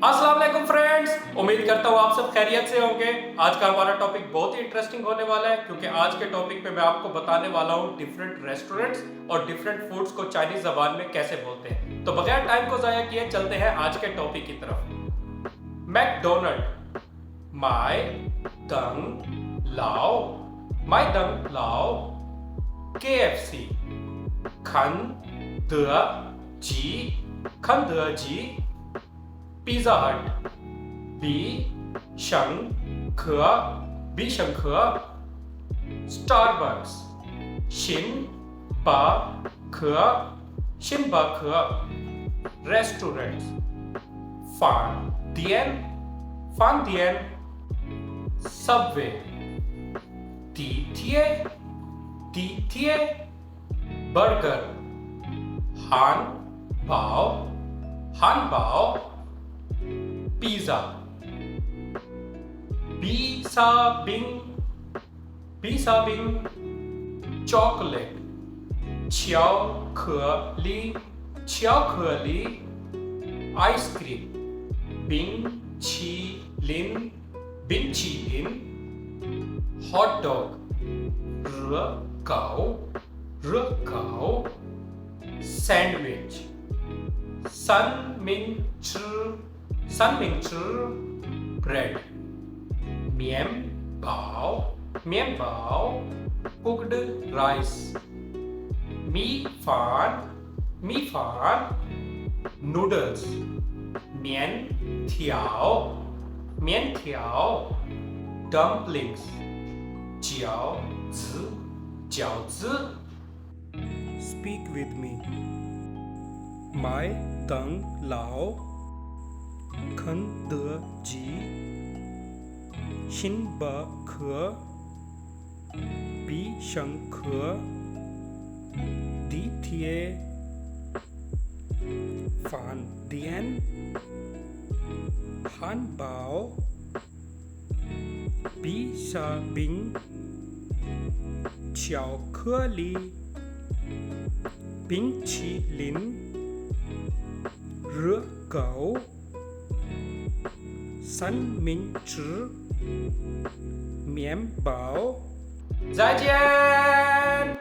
अस्सलाम वालेकुम फ्रेंड्स, उम्मीद करता हूँ आप सब खैरियत से होंगे। आज का हमारा टॉपिक बहुत ही इंटरेस्टिंग होने वाला है क्योंकि आज के टॉपिक पे मैं आपको बताने वाला हूँ डिफरेंट रेस्टोरेंट्स और डिफरेंट फूड्स को चाइनीज जबान में कैसे बोलते हैं। तो बगैर टाइम को जाया किए चलते हैं आज के टॉपिक की तरफ। मैकडोनल्ड, माई दंग लाओ, माई दंग लाओ। KFC, खन द जी, खन द जी। पिज़्ज़ा हट, बी शंग ख, बी शंग ख। स्टारबक्स, शिन बा ख, शिन बा ख। रेस्टोरेंट्स, फान दियन, फान दियन। सबवे, दी थिए, दी थिए। बर्गर, हान बाओ, हान बाओ। पिज़्ज़ा, बीसा बिंग, बीसा बिंग। चॉकलेट, छियाओ खली, छियाओ खली। आइसक्रीम, बिंग ची लिन, बिंग ची लिन। हॉटडॉग, र गाओ, र गाओ। सैंडविच, सन मिंग च, सन मिंग च। ब्रेड, मियम बाओ, मियम बाओ। कुक्ड राइस, मी फान, मी फान। नूडल्स, मियन थियाओ, मियन थियाओ। डम्पलिंग्स, जियाओ zi, जियाओ zi। Speak with me. Mai Dang Lao, Khan De Ji, Xin Ba Ke, Bi Shang Ke, Di Thie, Fan Dien, Han Bao, Bi Sa Bing, Qiao Ke Li,冰淇淋、热狗、三明治、面包。再见。